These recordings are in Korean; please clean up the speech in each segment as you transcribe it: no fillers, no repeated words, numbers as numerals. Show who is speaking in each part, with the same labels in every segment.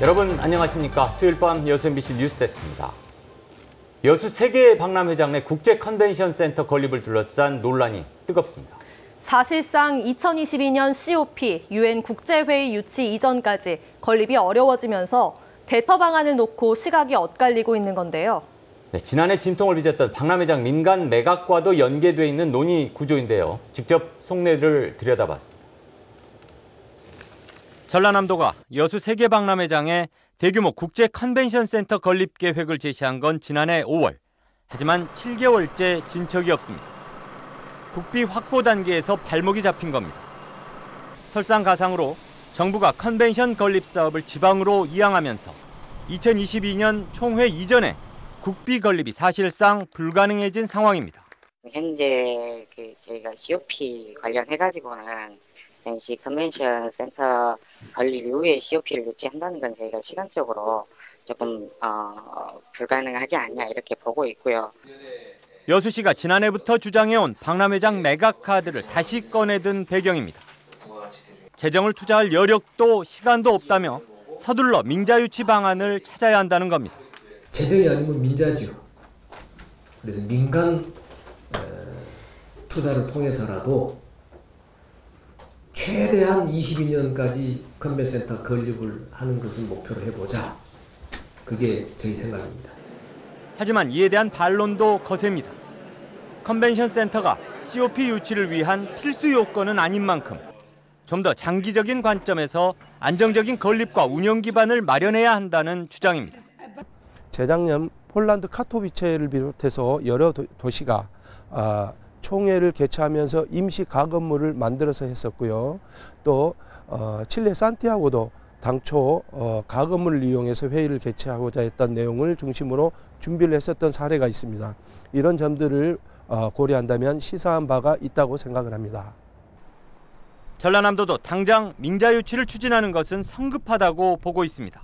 Speaker 1: 여러분 안녕하십니까? 수요일 밤 여수 MBC 뉴스데스크입니다. 여수 세계 박람회장 내 국제 컨벤션 센터 건립을 둘러싼 논란이 뜨겁습니다.
Speaker 2: 사실상 2022년 COP UN 국제회의 유치 이전까지 건립이 어려워지면서 대처 방안을 놓고 시각이 엇갈리고 있는 건데요.
Speaker 1: 네, 지난해 진통을 빚었던 박람회장 민간 매각과도 연계돼 있는 논의 구조인데요. 직접 속내를 들여다봤습니다. 전라남도가 여수 세계 박람회장에 대규모 국제 컨벤션 센터 건립 계획을 제시한 건 지난해 5월. 하지만 7개월째 진척이 없습니다. 국비 확보 단계에서 발목이 잡힌 겁니다. 설상가상으로 정부가 컨벤션 건립 사업을 지방으로 이양하면서 2022년 총회 이전에 국비 건립이 사실상 불가능해진 상황입니다.
Speaker 3: 현재 저희가 COP 관련해가지고는 당시 컨벤션 센터 건립 이후에 COP를 유치한다는 건 저희가 시간적으로 조금 불가능하지 않냐 이렇게 보고 있고요.
Speaker 1: 여수시가 지난해부터 주장해온 박람회장 매각 카드를 다시 꺼내든 배경입니다. 재정을 투자할 여력도 시간도 없다며 서둘러 민자유치 방안을 찾아야 한다는 겁니다.
Speaker 4: 재정이 아니면 민자지요. 그래서 민간 투자를 통해서라도 최대한 22년까지 컨벤센터 건립을 하는 것을 목표로 해보자. 그게 저희 생각입니다.
Speaker 1: 하지만 이에 대한 반론도 거셉니다. 컨벤션 센터가 COP 유치를 위한 필수 요건은 아닌 만큼 좀 더 장기적인 관점에서 안정적인 건립과 운영 기반을 마련해야 한다는 주장입니다.
Speaker 5: 재작년 폴란드 카토비체를 비롯해서 여러 도시가 총회를 개최하면서 임시 가건물을 만들어서 했었고요. 또 칠레 산티아고도 당초 가건물을 이용해서 회의를 개최하고자 했던 내용을 중심으로 준비를 했었던 사례가 있습니다. 이런 점들을 고려한다면 시사한 바가 있다고 생각을 합니다.
Speaker 1: 전라남도도 당장 민자유치를 추진하는 것은 성급하다고 보고 있습니다.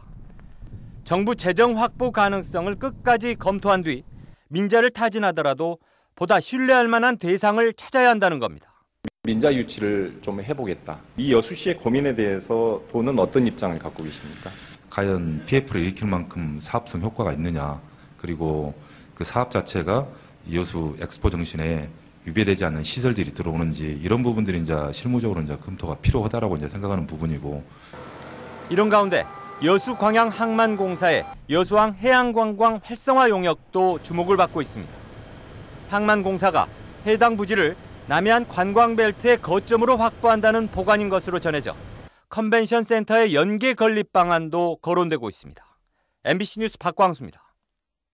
Speaker 1: 정부 재정 확보 가능성을 끝까지 검토한 뒤 민자를 타진하더라도 보다 신뢰할 만한 대상을 찾아야 한다는 겁니다.
Speaker 6: 민자 유치를 좀 해보겠다. 이 여수시의 고민에 대해서 도는 어떤 입장을 갖고 계십니까?
Speaker 7: 과연 PF를 일으킬 만큼 사업성 효과가 있느냐, 그리고 그 사업 자체가 여수 엑스포 정신에 위배되지 않는 시설들이 들어오는지, 이런 부분들이 이제 실무적으로 이제 검토가 필요하다라고 이제 생각하는 부분이고.
Speaker 1: 이런 가운데 여수광양항만공사의 여수항 해양관광 활성화 용역도 주목을 받고 있습니다. 항만공사가 해당 부지를 남해안 관광벨트의 거점으로 확보한다는 보관인 것으로 전해져 컨벤션 센터의 연계 건립 방안도 거론되고 있습니다. MBC 뉴스 박광수입니다.